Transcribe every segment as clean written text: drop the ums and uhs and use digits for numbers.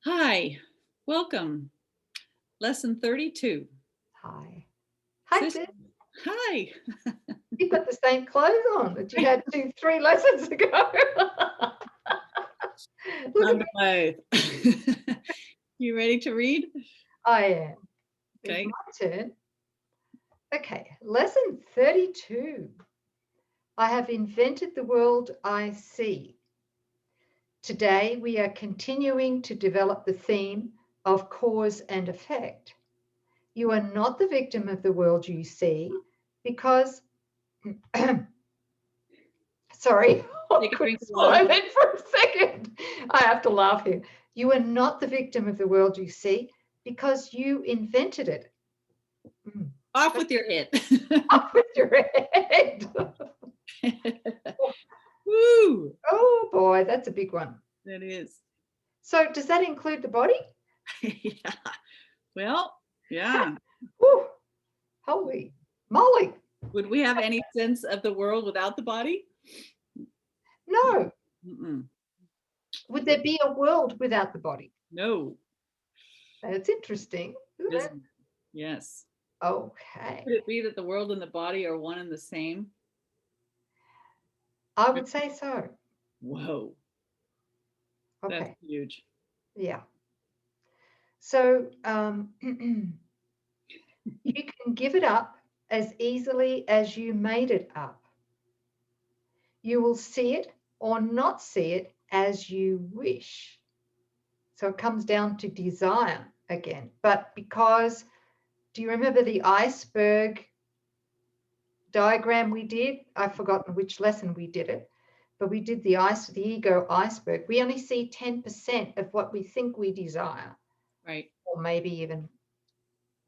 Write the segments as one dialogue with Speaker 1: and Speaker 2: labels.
Speaker 1: Hi, welcome. Lesson 32.
Speaker 2: Hi. Hi,
Speaker 1: Sis-
Speaker 2: Sid.
Speaker 1: Hi.
Speaker 2: You've got the same clothes on that you had 3 lessons ago. Look at
Speaker 1: Time
Speaker 2: me.
Speaker 1: to play. You ready to read?
Speaker 2: I am. It's
Speaker 1: Okay.
Speaker 2: my turn. Okay, lesson 32. I have invented the world I see. Today, we are continuing to develop the theme of cause and effect. You are not the victim of the world you see because sorry, I
Speaker 1: Take a drink
Speaker 2: couldn't
Speaker 1: of water.
Speaker 2: swallow that for a second. I have to laugh here. You are not the victim of the world you see because you invented it.
Speaker 1: Off with your head.
Speaker 2: Up with your head.
Speaker 1: Woo!
Speaker 2: Oh boy, that's a big one.
Speaker 1: That is.
Speaker 2: So does that include the body?
Speaker 1: Yeah. Well, yeah.
Speaker 2: Whew, holy moly.
Speaker 1: Would we have any sense of the world without the body?
Speaker 2: No.
Speaker 1: Mm-mm.
Speaker 2: Would there be a world without the body?
Speaker 1: No.
Speaker 2: That's interesting, isn't it?
Speaker 1: Yes.
Speaker 2: Okay.
Speaker 1: Could it be that the world and the body are one and the same?
Speaker 2: I would say so.
Speaker 1: Whoa.
Speaker 2: Okay.
Speaker 1: That's huge.
Speaker 2: Yeah. So you can give it up as easily as you made it up. You will see it or not see it as you wish. So it comes down to desire again. But because, do you remember the iceberg diagram we did? I've forgotten which lesson we did it, but we did the ego iceberg. We only see 10% of what we think we desire.
Speaker 1: Right.
Speaker 2: Or maybe even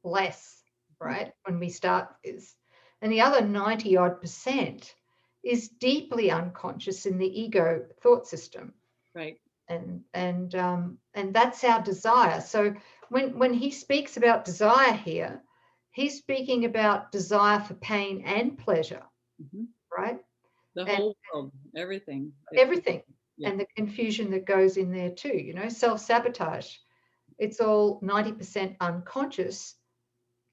Speaker 2: less, right? When we start this. And the other 90 odd percent is deeply unconscious in the ego thought system.
Speaker 1: Right.
Speaker 2: And that's our desire. So when he speaks about desire here, he's speaking about desire for pain and pleasure, right?
Speaker 1: The
Speaker 2: And
Speaker 1: whole world, everything.
Speaker 2: everything.
Speaker 1: Yeah.
Speaker 2: And the confusion that goes in there too, self-sabotage. It's all 90% unconscious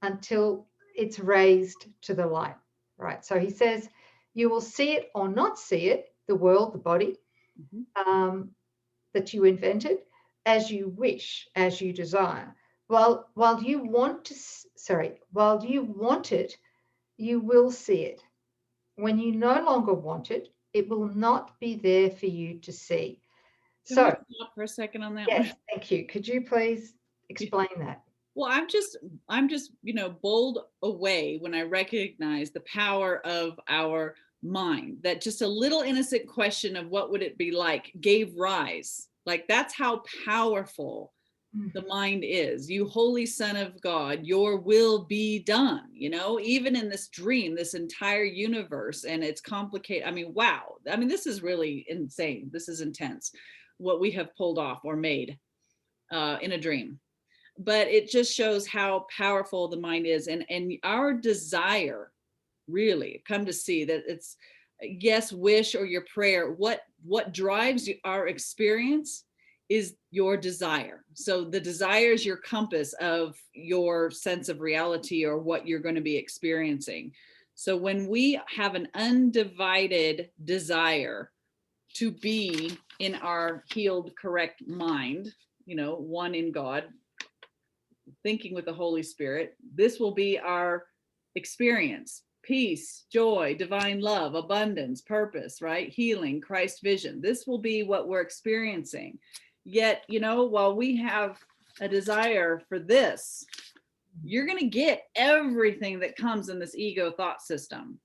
Speaker 2: until it's raised to the light, right? So he says, you will see it or not see it, the world, the body, that you invented, as you wish, as you desire. While you want it, you will see it. When you no longer want it, it will not be there for you to see.
Speaker 1: Can we
Speaker 2: So,
Speaker 1: stop for a second on that
Speaker 2: yes,
Speaker 1: one?
Speaker 2: thank you. Could you please explain that?
Speaker 1: Well, I'm just, bowled away when I recognize the power of our mind, that just a little innocent question of what would it be like gave rise. Like that's how powerful the mind is. You holy son of God, your will be done, even in this dream, this entire universe, and it's complicated. I mean, wow. I mean, this is really insane. This is intense what we have pulled off or made in a dream. But it just shows how powerful the mind is, and our desire, really come to see that it's yes, wish or your prayer, what drives our experience is your desire. So the desire is your compass of your sense of reality or what you're going to be experiencing. So when we have an undivided desire to be in our healed, correct mind, one in God, thinking with the Holy Spirit, this will be our experience: peace, joy, divine love, abundance, purpose, right? Healing, Christ vision. This will be what we're experiencing. Yet, while we have a desire for this, you're going to get everything that comes in this ego thought system.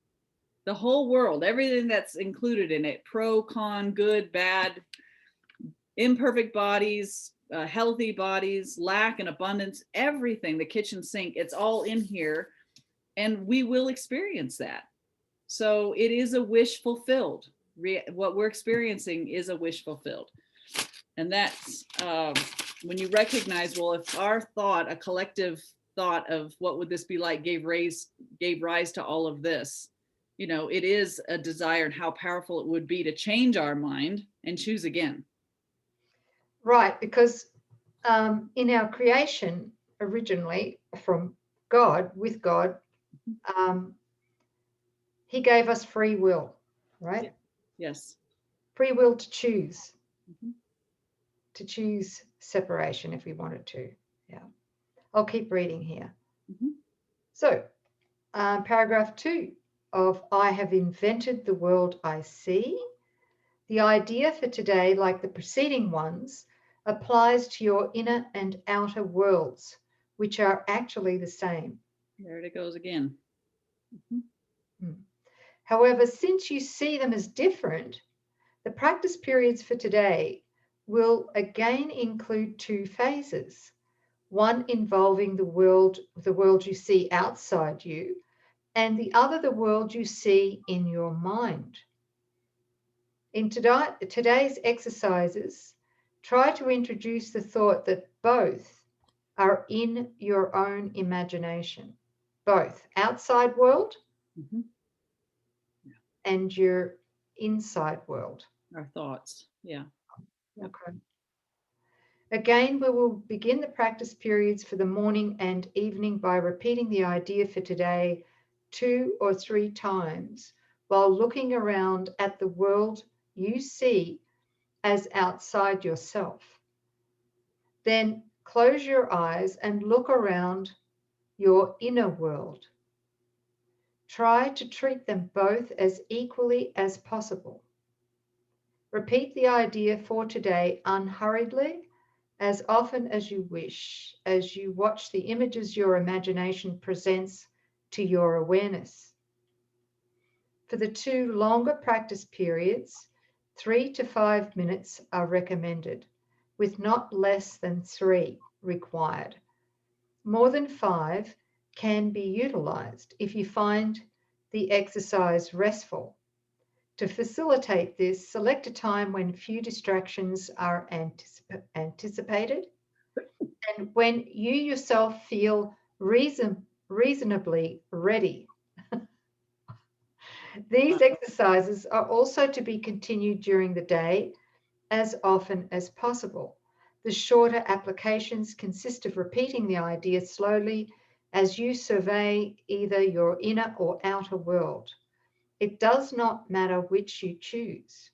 Speaker 1: The whole world, everything that's included in it: pro, con, good, bad, imperfect bodies, healthy bodies, lack and abundance, everything, the kitchen sink, it's all in here, and we will experience that. So it is a wish fulfilled. What we're experiencing is a wish fulfilled. And that's when you recognize, well, if our thought, a collective thought of what would this be like, gave rise to all of this, it is a desire, and how powerful it would be to change our mind and choose again.
Speaker 2: Right, because in our creation, originally from God, with God, he gave us free will, right?
Speaker 1: Yes.
Speaker 2: Free will to choose.
Speaker 1: Mm-hmm.
Speaker 2: To choose separation if we wanted to. Yeah. I'll keep reading here.
Speaker 1: Mm-hmm.
Speaker 2: So, paragraph 2 of I have invented the world I see. The idea for today, like the preceding ones, applies to your inner and outer worlds, which are actually the same.
Speaker 1: There it goes again. Mm-hmm.
Speaker 2: However, since you see them as different, the practice periods for today will again include 2 phases. One involving the world you see outside you, and the other the world you see in your mind. In today's exercises, try to introduce the thought that both are in your own imagination, both outside world
Speaker 1: Mm-hmm.
Speaker 2: and your inside world.
Speaker 1: Our thoughts. Yeah. Yep.
Speaker 2: Okay. Again, we will begin the practice periods for the morning and evening by repeating the idea for today 2 or 3 times while looking around at the world you see as outside yourself. Then close your eyes and look around your inner world. Try to treat them both as equally as possible. Repeat the idea for today unhurriedly, as often as you wish, as you watch the images your imagination presents to your awareness. For the 2 longer practice periods, 3 to 5 minutes are recommended, with not less than 3 required. More than 5 can be utilized if you find the exercise restful. To facilitate this, select a time when few distractions are anticipated and when you yourself feel reasonably ready. These exercises are also to be continued during the day as often as possible. The shorter applications consist of repeating the idea slowly as you survey either your inner or outer world. It does not matter which you choose.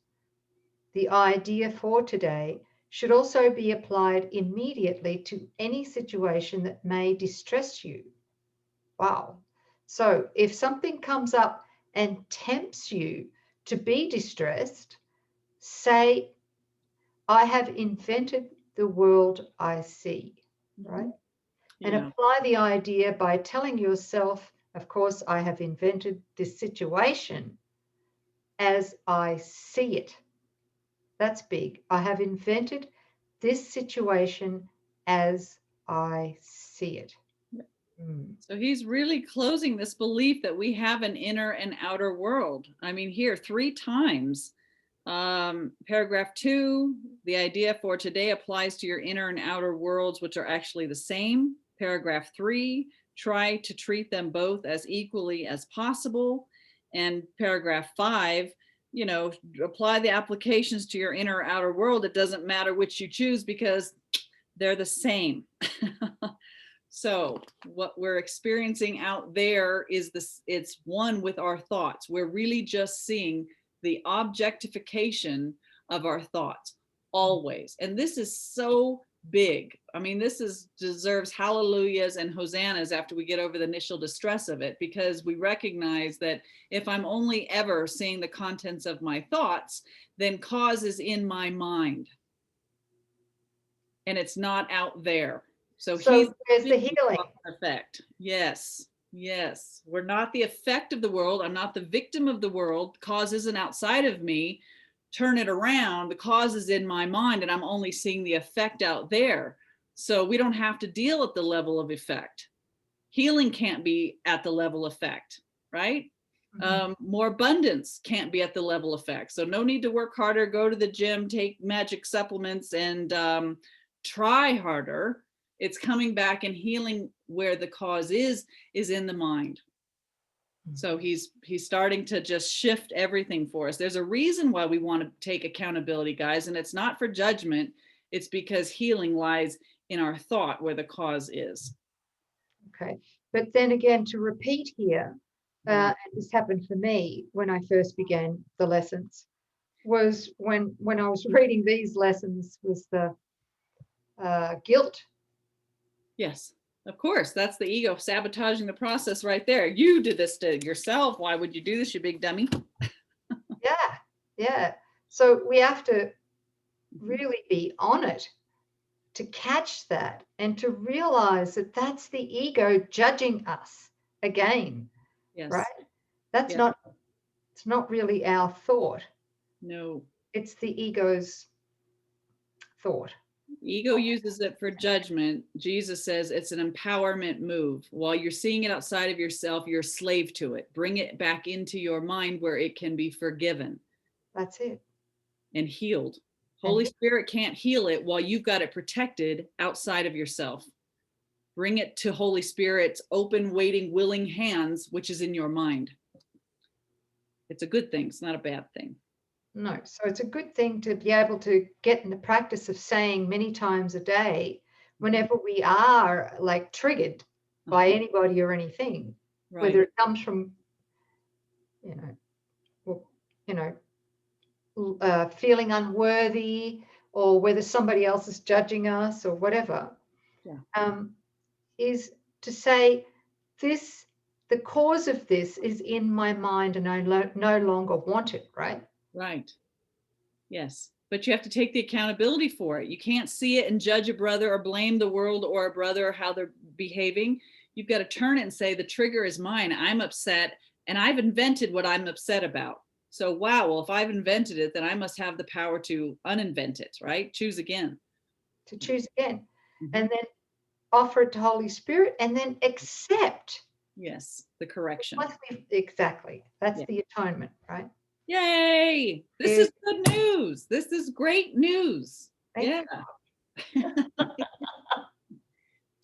Speaker 2: The idea for today should also be applied immediately to any situation that may distress you. Wow. So if something comes up and tempts you to be distressed, say, I have invented the world I see, right? And apply the idea by telling yourself, of course, I have invented this situation as I see it. That's big. I have invented this situation as I see it.
Speaker 1: So he's really closing this belief that we have an inner and outer world. I mean, here 3 times. Paragraph 2, the idea for today applies to your inner and outer worlds, which are actually the same. Paragraph 3, try to treat them both as equally as possible. And paragraph 5, you know, apply the applications to your inner or outer world. It doesn't matter which you choose because they're the same. So what we're experiencing out there is this, it's one with our thoughts. We're really just seeing the objectification of our thoughts always. And this is so big. I mean, this deserves hallelujahs and hosannas after we get over the initial distress of it, because we recognize that if I'm only ever seeing the contents of my thoughts, then cause is in my mind and it's not out there. So he's
Speaker 2: where's the healing
Speaker 1: effect? Yes. Yes. We're not the effect of the world. I'm not the victim of the world. Cause isn't outside of me. Turn it around. The cause is in my mind and I'm only seeing the effect out there. So we don't have to deal at the level of effect. Healing can't be at the level effect, right? More abundance can't be at the level effect. So no need to work harder, go to the gym, take magic supplements and try harder. It's coming back and healing where the cause is in the mind. So he's starting to just shift everything for us. There's a reason why we want to take accountability, guys, and it's not for judgment. It's because healing lies in our thought where the cause is.
Speaker 2: Okay. But then again, to repeat here, and this happened for me when I first began the lessons, was when I was reading these lessons, was the guilt.
Speaker 1: Yes, of course. That's the ego sabotaging the process right there. You did this to yourself. Why would you do this, you big dummy?
Speaker 2: Yeah, yeah. So we have to really be on it to catch that and to realize that that's the ego judging us again,
Speaker 1: Yes.
Speaker 2: right? That's
Speaker 1: Yeah.
Speaker 2: it's not really our thought.
Speaker 1: No.
Speaker 2: It's the ego's thought.
Speaker 1: Ego uses it for judgment. Jesus says it's an empowerment move. While you're seeing it outside of yourself, you're a slave to it. Bring it back into your mind where it can be forgiven.
Speaker 2: That's it.
Speaker 1: And healed. Holy Spirit can't heal it while you've got it protected outside of yourself. Bring it to Holy Spirit's open, waiting, willing hands, which is in your mind. It's a good thing. It's not a bad thing.
Speaker 2: No. So it's a good thing to be able to get in the practice of saying many times a day, whenever we are like triggered by anybody or anything,
Speaker 1: Right.
Speaker 2: whether it comes from, feeling unworthy, or whether somebody else is judging us or whatever, is to say, this, the cause of this is in my mind and I no longer want it, right?
Speaker 1: Right. Yes. But you have to take the accountability for it. You can't see it and judge a brother or blame the world or a brother or how they're behaving. You've got to turn it and say, the trigger is mine. I'm upset and I've invented what I'm upset about. So, wow, well, if I've invented it, then I must have the power to uninvent it, right? Choose again.
Speaker 2: To choose again. And then offer it to Holy Spirit and then accept.
Speaker 1: Yes, the correction.
Speaker 2: Exactly. That's the atonement, right?
Speaker 1: Yay! This is good news. This is great news.
Speaker 2: Thank
Speaker 1: you.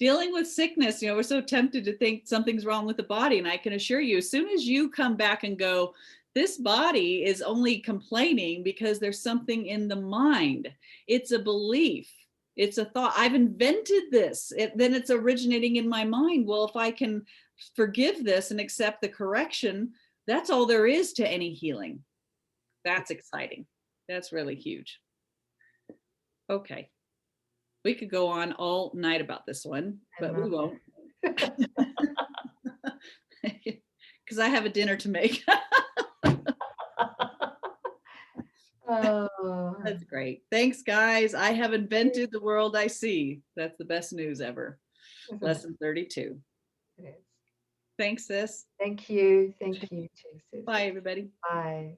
Speaker 1: Dealing with sickness, we're so tempted to think something's wrong with the body. And I can assure you, as soon as you come back and go, this body is only complaining because there's something in the mind. It's a belief. It's a thought. I've invented this. Then it's originating in my mind. Well, if I can forgive this and accept the correction, that's all there is to any healing. That's exciting. That's really huge. Okay. We could go on all night about this one, but we won't. Because I have a dinner to make. That's great. Thanks, guys. I have invented the world I see. That's the best news ever. Lesson 32. It is. Thanks, sis.
Speaker 2: Thank you. Thank you, too, sis.
Speaker 1: Bye, everybody.
Speaker 2: Bye.